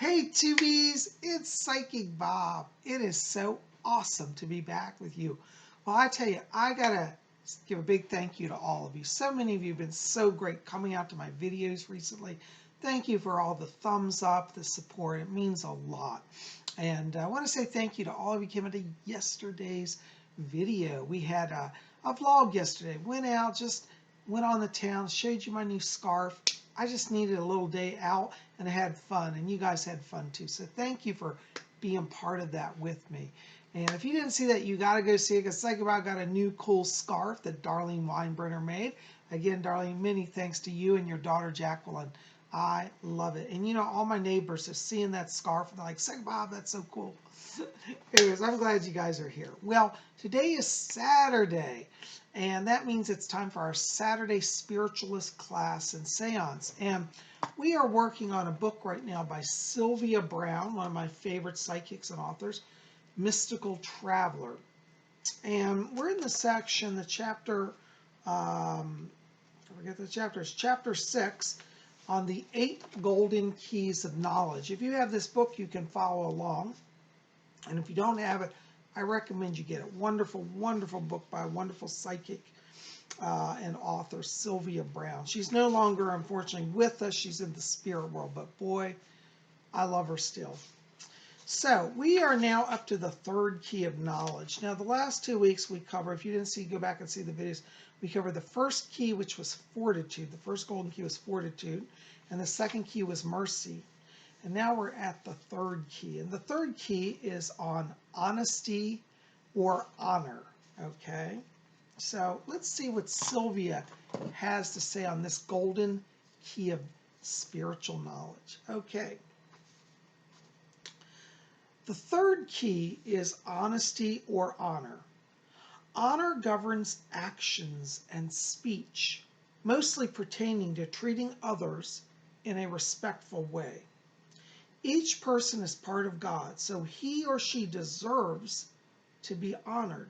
Hey Tubies, it's Psychic Bob. It is so awesome to be back with you. Well, I tell you, I gotta give a big thank you to all of you. So many of you have been so great coming out to my videos recently. Thank you for all the thumbs up, the support. It means a lot. And I want to say thank you to all of you who came into yesterday's video. We had a vlog yesterday. Went out, just went on the town, showed you my new scarf. I just needed a little day out and I had fun, and you guys had fun too. So thank you for being part of that with me. And if you didn't see that, you got to go see it, because PsychicBob got a new cool scarf that Darlene Weinbrenner made. Again, Darlene, many thanks to you and your daughter Jacqueline. I love it. And you know, all my neighbors are seeing that scarf and they're like, PsychicBob, that's so cool. Anyways, I'm glad you guys are here. Well, today is Saturday, and that means it's time for our Saturday Spiritualist Class and Seance. And we are working on a book right now by Sylvia Browne, one of my favorite psychics and authors, Mystical Traveler. And we're in the section, the chapter, I forget the chapter, it's chapter 6, on the 8 golden keys of knowledge. If you have this book, you can follow along. And if you don't have it, I recommend you get it. Wonderful, wonderful book by a wonderful psychic and author, Sylvia Browne. She's no longer, unfortunately, with us. She's in the spirit world, but boy, I love her still. So we are now up to the 3rd key of knowledge. Now, the last 2 weeks we covered, if you didn't see, go back and see the videos. We covered the first key, which was fortitude. The first golden key was fortitude, and the second key was mercy. And now we're at the 3rd key. And the 3rd key is on honesty or honor, okay? So let's see what Sylvia has to say on this golden key of spiritual knowledge. Okay. The 3rd key is honesty or honor. Honor governs actions and speech, mostly pertaining to treating others in a respectful way. Each person is part of God, so he or she deserves to be honored.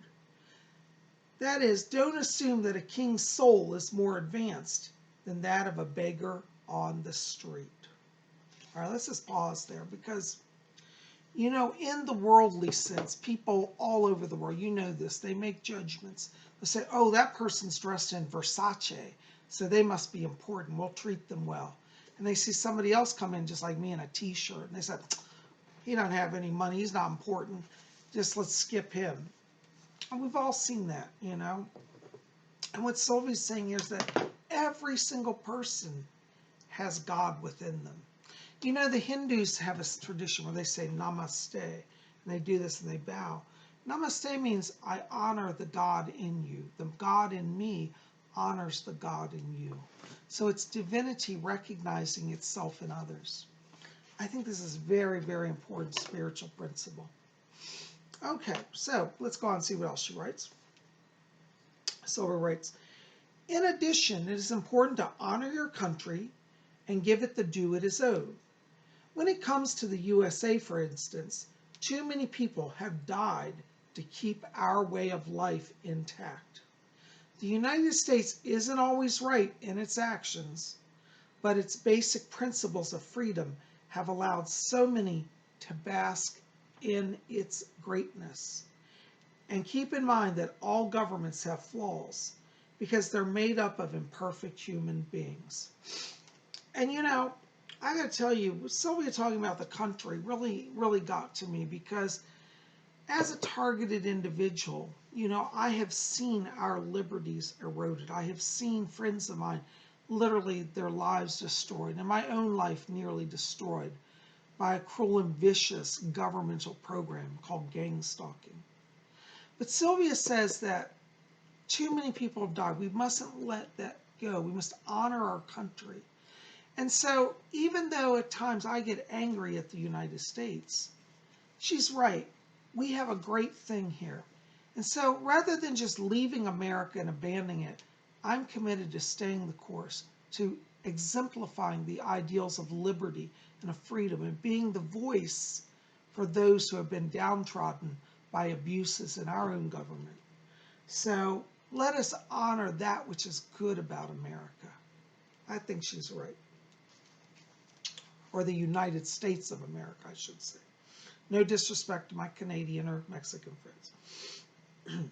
That is, don't assume that a king's soul is more advanced than that of a beggar on the street. All right, let's just pause there, because, you know, in the worldly sense, people all over the world, you know this, they make judgments. They say, oh, that person's dressed in Versace, so they must be important. We'll treat them well. And they see somebody else come in just like me in a t-shirt, and they said, he don't have any money, he's not important, just let's skip him. And we've all seen that, you know. And what Sylvia's saying here is that every single person has God within them. You know, the Hindus have a tradition where they say namaste, and they do this and they bow. Namaste means I honor the God in you. The God in me honors the God in you. So it's divinity recognizing itself in others. I think this is very, very important spiritual principle. Okay, so let's go on and see what else she writes. Sylvia writes, in addition, it is important to honor your country and give it the due it is owed. When it comes to the USA, for instance, too many people have died to keep our way of life intact. The United States isn't always right in its actions, but its basic principles of freedom have allowed so many to bask in its greatness. And keep in mind that all governments have flaws because they're made up of imperfect human beings. And you know, I gotta tell you, Sylvia talking about the country really, really got to me, because as a targeted individual, you know, I have seen our liberties eroded. I have seen friends of mine, literally their lives destroyed, and my own life nearly destroyed by a cruel and vicious governmental program called gang stalking. But Sylvia says that too many people have died. We mustn't let that go. We must honor our country. And so even though at times I get angry at the United States, she's right. We have a great thing here. And so rather than just leaving America and abandoning it, I'm committed to staying the course, to exemplifying the ideals of liberty and of freedom, and being the voice for those who have been downtrodden by abuses in our own government. So let us honor that which is good about America. I think she's right. or the United States of America, I should say. No disrespect to my Canadian or Mexican friends.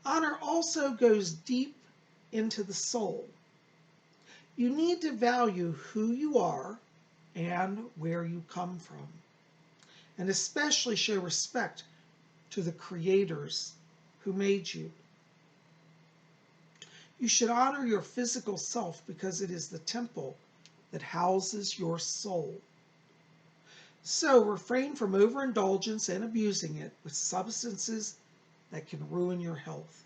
Honor also goes deep into the soul. You need to value who you are and where you come from, and especially show respect to the creators who made you. You should honor your physical self because it is the temple that houses your soul. So refrain from overindulgence and abusing it with substances that can ruin your health.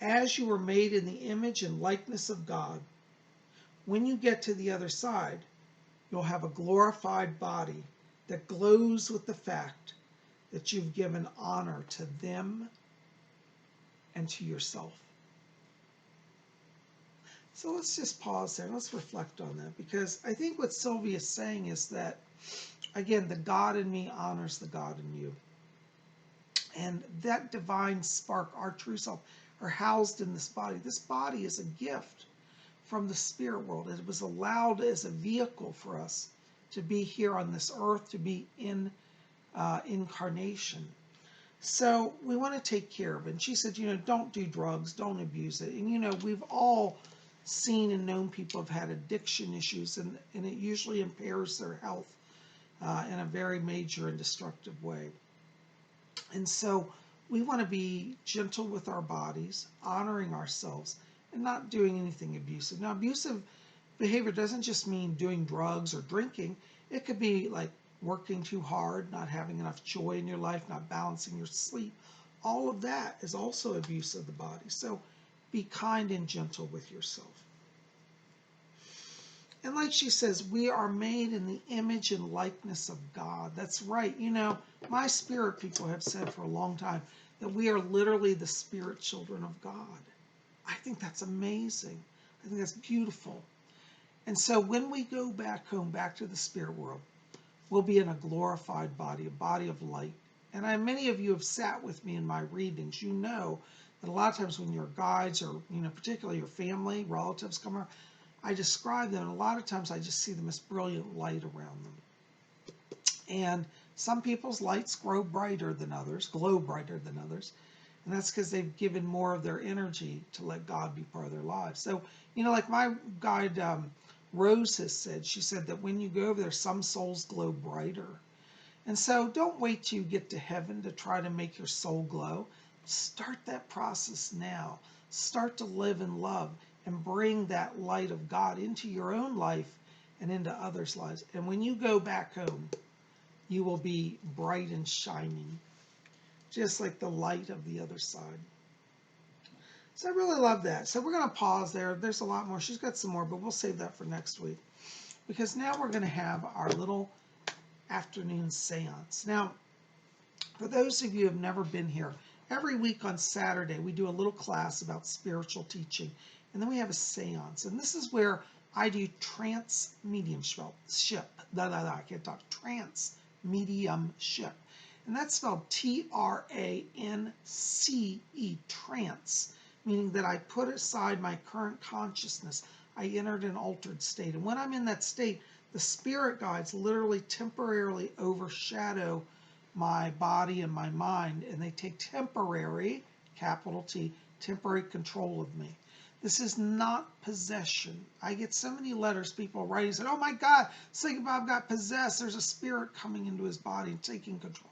As you were made in the image and likeness of God, when you get to the other side, you'll have a glorified body that glows with the fact that you've given honor to them and to yourself. So let's just pause there. Let's reflect on that, because I think what Sylvia is saying is that, again, the God in me honors the God in you. And that divine spark, our true self, are housed in this body. This body is a gift from the spirit world. It was allowed as a vehicle for us to be here on this earth, to be in incarnation. So we want to take care of it. And she said, don't do drugs, don't abuse it. And we've all seen and known people have had addiction issues, and it usually impairs their health in a very major and destructive way. And so we want to be gentle with our bodies, honoring ourselves, and not doing anything abusive. Now, abusive behavior doesn't just mean doing drugs or drinking. It could be like working too hard, not having enough joy in your life, not balancing your sleep. All of that is also abuse of the body. So be kind and gentle with yourself. And like she says, we are made in the image and likeness of God. That's right. My spirit people have said for a long time that we are literally the spirit children of God. I think that's amazing. I think that's beautiful. And so when we go back home, back to the spirit world, we'll be in a glorified body, a body of light. And many of you have sat with me in my readings. You know that a lot of times when your guides or, particularly your family, relatives come around, I describe them, and a lot of times I just see them as brilliant light around them. And some people's lights glow brighter than others, and that's because they've given more of their energy to let God be part of their lives. So, like my guide Rose has said, she said that when you go over there, some souls glow brighter. And so don't wait till you get to heaven to try to make your soul glow. Start that process now. Start to live in love and bring that light of God into your own life and into others' lives. And when you go back home, you will be bright and shining, just like the light of the other side. So I really love that. So we're going to pause there. There's a lot more. She's got some more, but we'll save that for next week, because now we're going to have our little afternoon seance. Now, for those of you who have never been here, every week on Saturday, we do a little class about spiritual teaching. And then we have a seance. And this is where I do trance mediumship. I can't talk. Trance mediumship. And that's spelled Trance, trance, meaning that I put aside my current consciousness. I entered an altered state. And when I'm in that state, the spirit guides literally temporarily overshadow my body and my mind, and they take temporary, capital T, temporary control of me. This is not possession. I get so many letters, people writing, saying, oh my God, PsychicBob got possessed. There's a spirit coming into his body and taking control.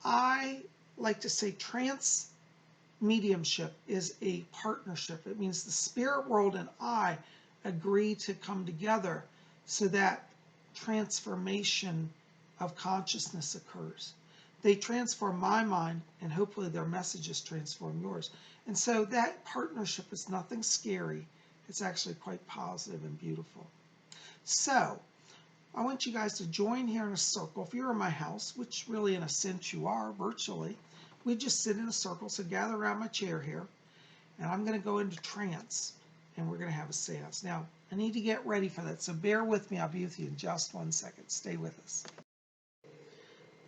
I like to say trance mediumship is a partnership. It means the spirit world and I agree to come together so that transformation of consciousness occurs. They transform my mind, and hopefully their messages transform yours. And so that partnership is nothing scary. It's actually quite positive and beautiful. So I want you guys to join here in a circle. If you're in my house, which really in a sense you are virtually, we just sit in a circle. So gather around my chair here, and I'm going to go into trance, and we're going to have a seance. Now, I need to get ready for that, so bear with me. I'll be with you in just 1 second. Stay with us.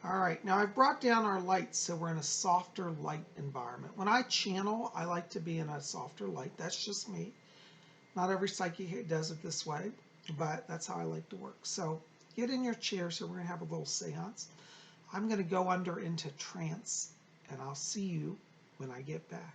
All right, now I've brought down our lights so we're in a softer light environment. When I channel, I like to be in a softer light. That's just me. Not every psychic does it this way. but that's how I like to work. So get in your chair, so we're going to have a little seance. I'm going to go under into trance, and I'll see you when I get back.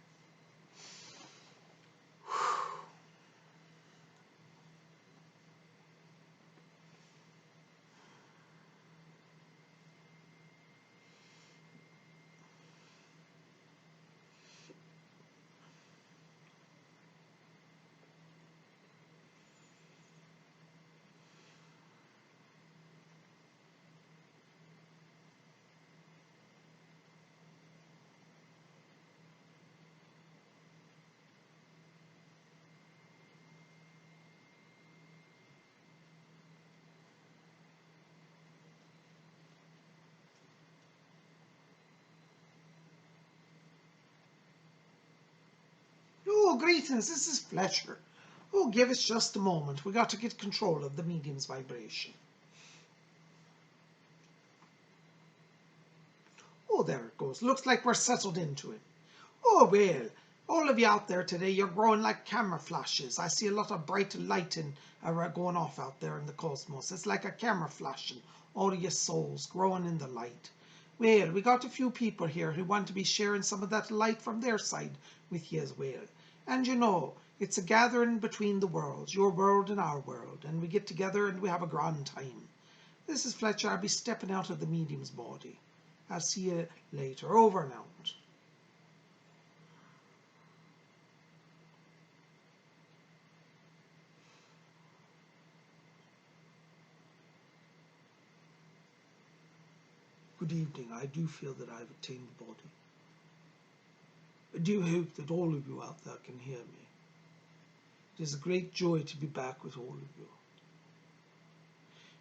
Oh, greetings, this is Fletcher. Oh, give us just a moment. We got to get control of the medium's vibration. Oh, there it goes. Looks like we're settled into it. Oh, well, all of you out there today, you're growing like camera flashes. I see a lot of bright lighting going off out there in the cosmos. It's like a camera flashing. All of your souls growing in the light. Well, we got a few people here who want to be sharing some of that light from their side with you as well. And you know, it's a gathering between the worlds, your world and our world, and we get together and we have a grand time. This is Fletcher. I'll be stepping out of the medium's body. I'll see you later. Over and out. Good evening. I do feel that I've attained the body. I do hope that all of you out there can hear me. It is a great joy to be back with all of you.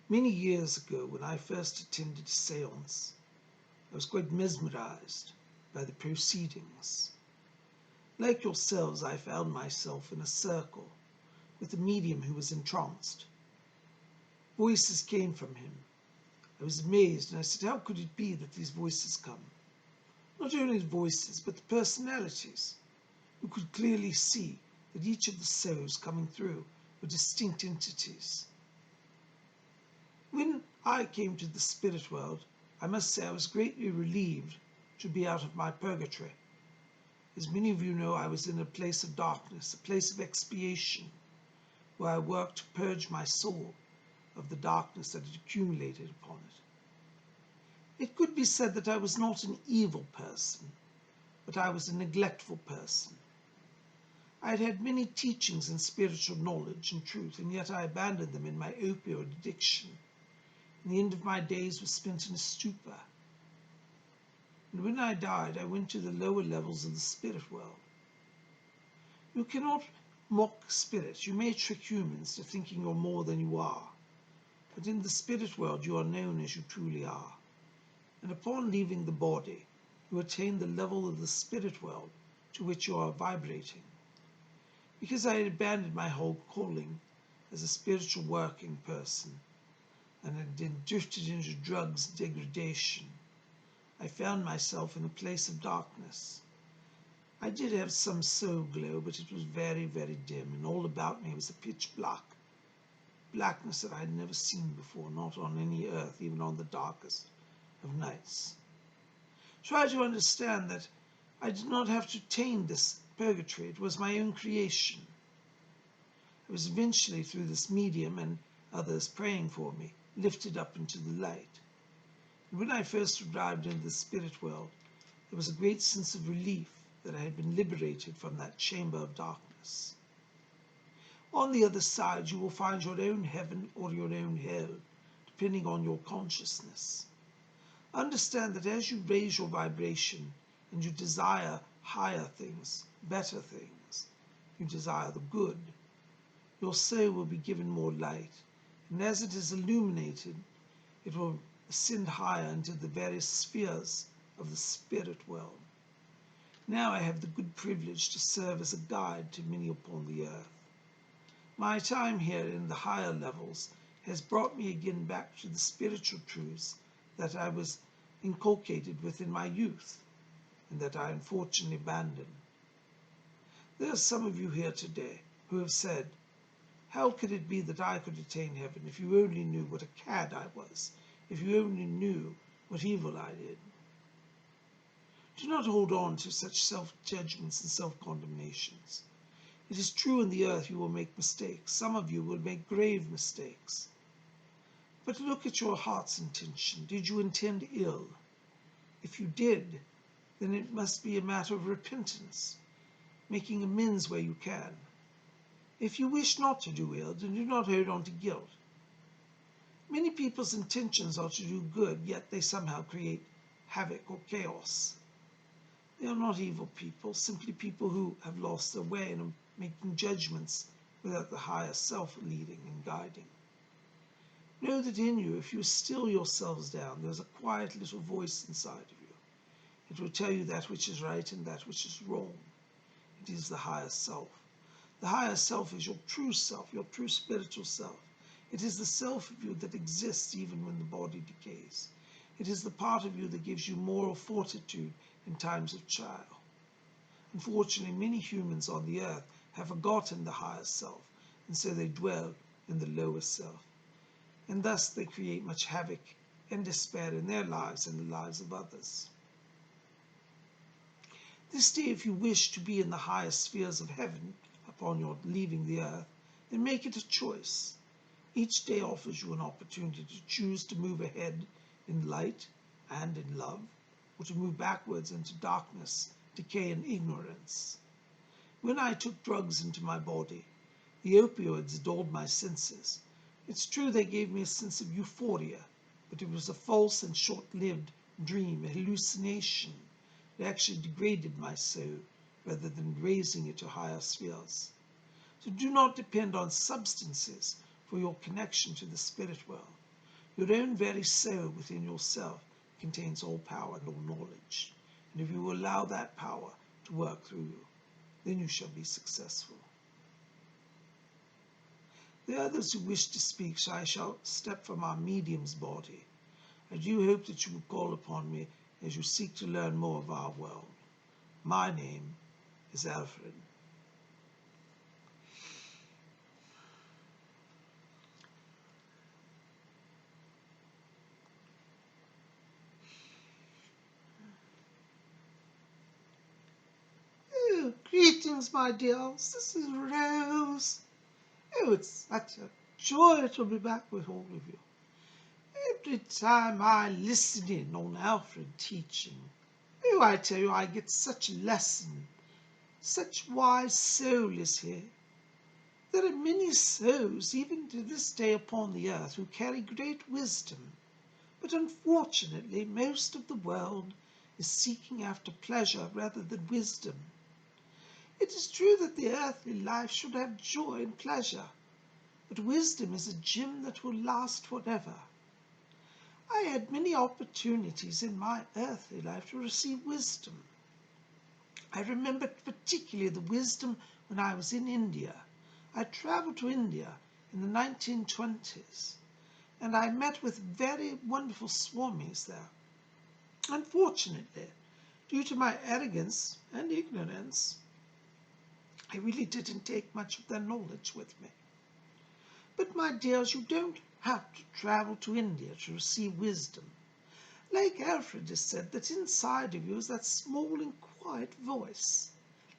Many years ago, when I first attended a seance, I was quite mesmerized by the proceedings. Like yourselves, I found myself in a circle with a medium who was entranced. Voices came from him. I was amazed, and I said, how could it be that these voices come? Not only the voices, but the personalities. You could clearly see that each of the souls coming through were distinct entities. When I came to the spirit world, I must say I was greatly relieved to be out of my purgatory. As many of you know, I was in a place of darkness, a place of expiation, where I worked to purge my soul of the darkness that had accumulated upon it. It could be said that I was not an evil person, but I was a neglectful person. I had had many teachings in spiritual knowledge and truth, and yet I abandoned them in my opioid addiction. And the end of my days was spent in a stupor. And when I died, I went to the lower levels of the spirit world. You cannot mock spirits. You may trick humans to thinking you're more than you are. But in the spirit world, you are known as you truly are. And upon leaving the body, you attain the level of the spirit world to which you are vibrating. Because I had abandoned my whole calling as a spiritual working person and had then drifted into drugs degradation, I found myself in a place of darkness. I did have some soul glow, but it was very, very dim, and all about me was a pitch black. Blackness that I had never seen before, not on any earth, even on the darkest of nights. Try to understand that I did not have to attain this purgatory. It was my own creation. I was eventually, through this medium and others praying for me, lifted up into the light. And when I first arrived in the spirit world, there was a great sense of relief that I had been liberated from that chamber of darkness. On the other side, you will find your own heaven or your own hell, depending on your consciousness. Understand that as you raise your vibration and you desire higher things, better things, you desire the good, your soul will be given more light, and as it is illuminated, it will ascend higher into the various spheres of the spirit world. Now I have the good privilege to serve as a guide to many upon the earth. My time here in the higher levels has brought me again back to the spiritual truths that I was inculcated with in my youth, and that I unfortunately abandoned. There are some of you here today who have said, How could it be that I could attain heaven if you only knew what a cad I was, if you only knew what evil I did? Do not hold on to such self-judgments and self-condemnations. It is true in the earth you will make mistakes. Some of you will make grave mistakes. But look at your heart's intention. Did you intend ill? If you did, then it must be a matter of repentance, making amends where you can. If you wish not to do ill, then do not hold on to guilt. Many people's intentions are to do good, yet they somehow create havoc or chaos. They are not evil people, simply people who have lost their way and are making judgments without the higher self leading and guiding. Know that in you, if you still yourselves down, there is a quiet little voice inside of you. It will tell you that which is right and that which is wrong. It is the higher self. The higher self is your true self, your true spiritual self. It is the self of you that exists even when the body decays. It is the part of you that gives you moral fortitude in times of trial. Unfortunately, many humans on the earth have forgotten the higher self, and so they dwell in the lower self. And thus they create much havoc and despair in their lives and the lives of others. This day, if you wish to be in the higher spheres of heaven upon your leaving the earth, then make it a choice. Each day offers you an opportunity to choose to move ahead in light and in love, or to move backwards into darkness, decay, and ignorance. When I took drugs into my body, the opioids dulled my senses. It's true they gave me a sense of euphoria, but it was a false and short-lived dream, a hallucination. It actually degraded my soul rather than raising it to higher spheres. So do not depend on substances for your connection to the spirit world. Your own very soul within yourself contains all power and all knowledge. And if you allow that power to work through you, then you shall be successful. The others who wish to speak, so I shall step from our medium's body. I do hope that you will call upon me as you seek to learn more of our world. My name is Alfred. Oh, greetings, my dears. This is Rose. Oh, it's such a joy to be back with all of you. Every time I listen in on Alfred teaching, oh, I tell you, I get such a lesson. Such wise soul is here. There are many souls, even to this day upon the earth, who carry great wisdom. But unfortunately, most of the world is seeking after pleasure rather than wisdom. It is true that the earthly life should have joy and pleasure, but wisdom is a gem that will last forever. I had many opportunities in my earthly life to receive wisdom. I remember particularly the wisdom when I was in India. I traveled to India in the 1920s, and I met with very wonderful swamis there. Unfortunately, due to my arrogance and ignorance, I really didn't take much of their knowledge with me. But my dears, you don't have to travel to India to receive wisdom. Like Alfred has said, that inside of you is that small and quiet voice.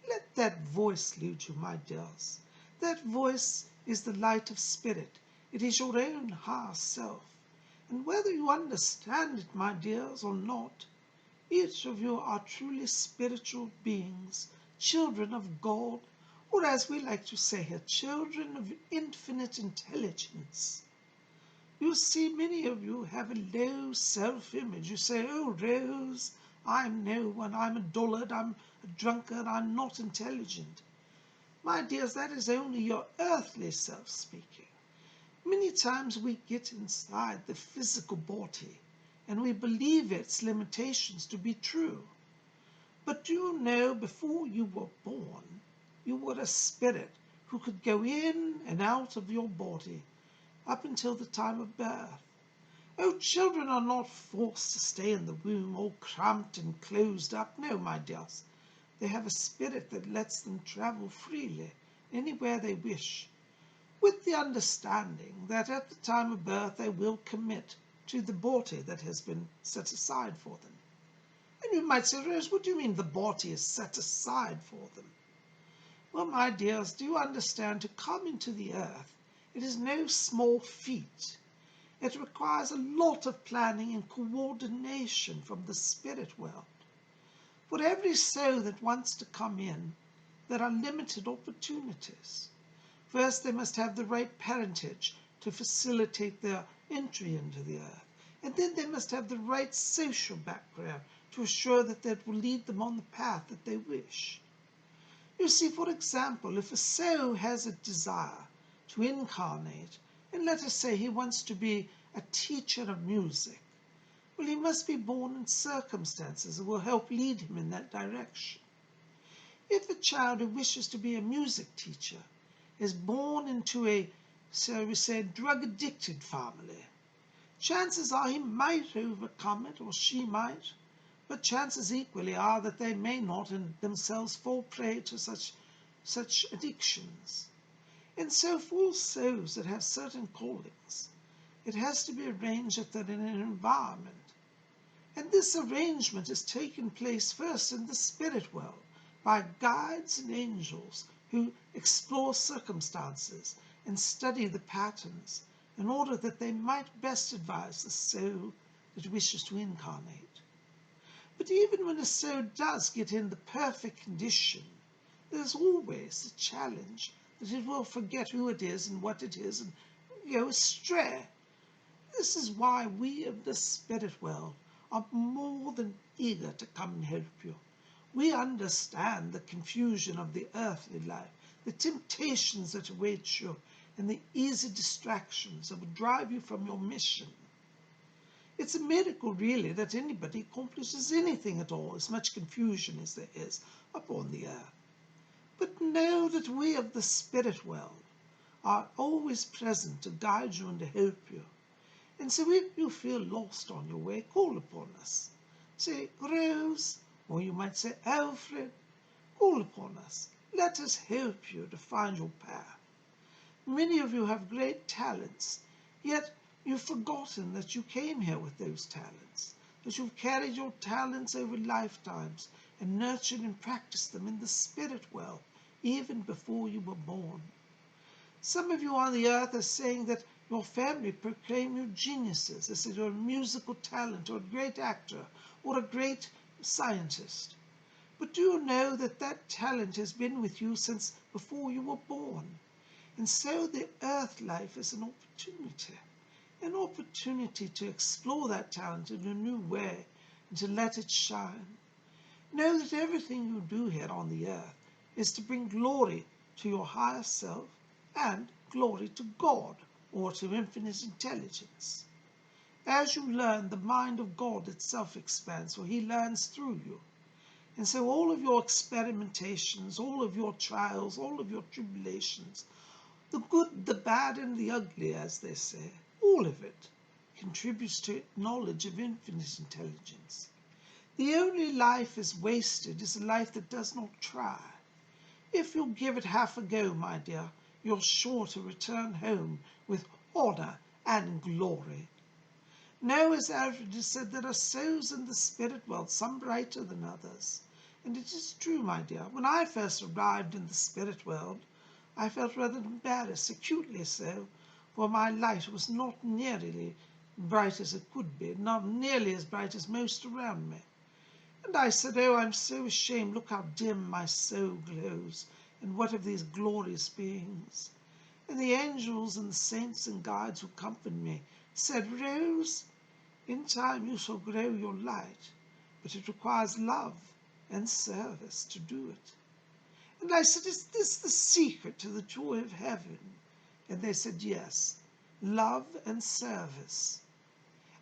Let that voice lead you, my dears. That voice is the light of spirit. It is your own higher self. And whether you understand it, my dears, or not, each of you are truly spiritual beings, children of God, or as we like to say here, children of infinite intelligence. You see, many of you have a low self-image. You say, oh, Rose, I'm no one, I'm a dullard, I'm a drunkard, I'm not intelligent. My dears, that is only your earthly self speaking. Many times we get inside the physical body and we believe its limitations to be true. But do you know, before you were born, you were a spirit who could go in and out of your body up until the time of birth. Oh, children are not forced to stay in the womb all cramped and closed up. No, my dears. They have a spirit that lets them travel freely, anywhere they wish. with the understanding that at the time of birth they will commit to the body that has been set aside for them. And you might say, Rose, what do you mean the body is set aside for them? Well, my dears, do you understand, to come into the earth, it is no small feat. It requires a lot of planning and coordination from the spirit world. For every soul that wants to come in, there are limited opportunities. First, they must have the right parentage to facilitate their entry into the earth. And then they must have the right social background to assure that that will lead them on the path that they wish. You see, for example, if a soul has a desire to incarnate, and let us say he wants to be a teacher of music, well, he must be born in circumstances that will help lead him in that direction. If a child who wishes to be a music teacher is born into a, so we say, drug-addicted family, chances are he might overcome it, or she might, but chances equally are that they may not and themselves fall prey to such addictions. And so for souls that have certain callings, it has to be arranged that they're in an environment. And this arrangement has taken place first in the spirit world by guides and angels who explore circumstances and study the patterns in order that they might best advise the soul that wishes to incarnate. But even when a soul does get in the perfect condition, there's always the challenge that it will forget who it is and what it is and go astray. This is why we of the spirit world are more than eager to come and help you. We understand the confusion of the earthly life, the temptations that await you, and the easy distractions that will drive you from your mission. It's a miracle, really, that anybody accomplishes anything at all, as much confusion as there is upon the earth. But know that we of the spirit world are always present to guide you and to help you. And so if you feel lost on your way, call upon us. Say, Rose, or you might say, Alfred, call upon us. Let us help you to find your path. Many of you have great talents, yet you've forgotten that you came here with those talents, that you've carried your talents over lifetimes and nurtured and practiced them in the spirit world, even before you were born. Some of you on the earth are saying that your family proclaim you geniuses. They say you're a musical talent or a great actor or a great scientist. But do you know that that talent has been with you since before you were born? And so the earth life is an opportunity to explore that talent in a new way and to let it shine. Know that everything you do here on the earth is to bring glory to your higher self and glory to God, or to infinite intelligence. As you learn, the mind of God itself expands, for he learns through you. And so all of your experimentations, all of your trials, all of your tribulations, the good, the bad, and the ugly, as they say, all of it contributes to knowledge of infinite intelligence. The only life is wasted is a life that does not try. If you'll give it half a go, my dear, you're sure to return home with honor and glory. Now, as Alfred has said, there are souls in the spirit world, some brighter than others. And it is true, my dear, when I first arrived in the spirit world, I felt rather embarrassed, acutely so, for my light was not nearly bright as it could be, not nearly as bright as most around me. And I said, oh, I'm so ashamed, look how dim my soul glows, and what of these glorious beings? And the angels and the saints and guides who accompanied me said, Rose, in time you shall grow your light, but it requires love and service to do it. And I said, is this the secret to the joy of heaven? And they said, yes, love and service.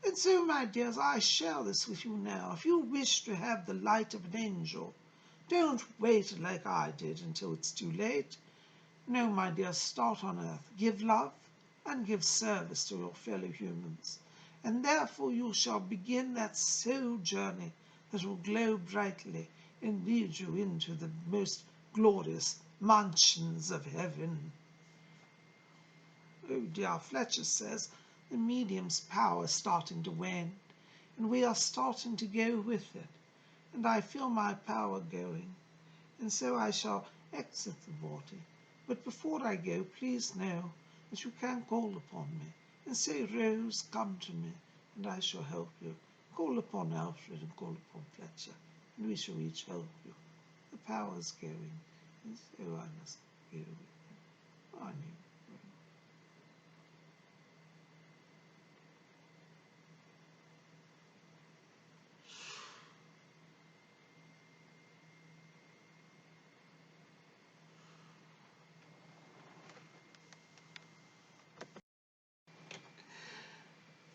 And so, my dears, I share this with you now. If you wish to have the light of an angel, don't wait like I did until it's too late. No, my dear, start on earth. Give love and give service to your fellow humans. And therefore you shall begin that soul journey that will glow brightly and lead you into the most glorious mansions of heaven. Oh dear, Fletcher says the medium's power is starting to wane, and we are starting to go with it, and I feel my power going, and so I shall exit the body. But before I go, please know that you can call upon me, and say, Rose, come to me, and I shall help you. Call upon Alfred and call upon Fletcher, and we shall each help you. The power is going, and so I must go with it. I knew.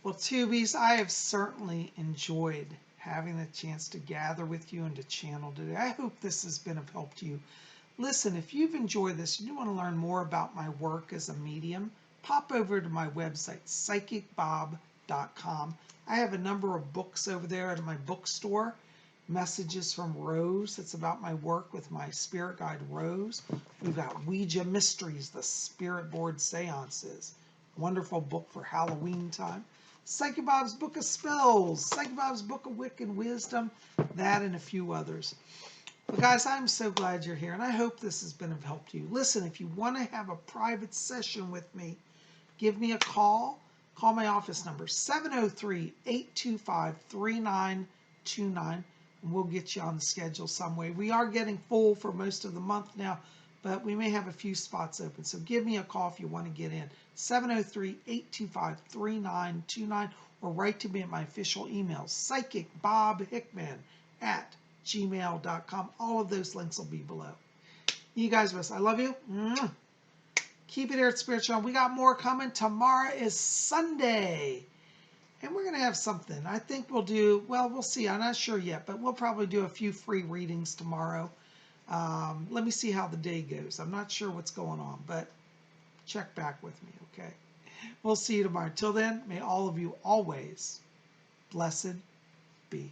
Well, Tubies, I have certainly enjoyed having the chance to gather with you and to channel today. I hope this has been of help to you. Listen, if you've enjoyed this and you want to learn more about my work as a medium, pop over to my website, PsychicBob.com. I have a number of books over there at my bookstore. Messages from Rose, that's about my work with my spirit guide Rose. We've got Ouija Mysteries, the spirit board seances. Wonderful book for Halloween time. PsychicBob's Book of Spells, PsychicBob's Book of Wit and Wisdom, that and a few others. But guys, I'm so glad you're here, and I hope this has been of help to you. Listen, if you want to have a private session with me, give me a call. Call my office number, 703-825-3929, and we'll get you on the schedule some way. We are getting full for most of the month now, but we may have a few spots open. So give me a call if you want to get in, 703-825-3929, or write to me at my official email, PsychicBobHickman@gmail.com. All of those links will be below. You guys rest. I love you. Keep it here at Spiritual. We got more coming. Tomorrow is Sunday, and we're going to have something. I think we'll do, well, we'll see. I'm not sure yet, but we'll probably do a few free readings tomorrow. Let me see how the day goes. I'm not sure what's going on, but check back with me, okay? We'll see you tomorrow. Till then, may all of you always blessed be.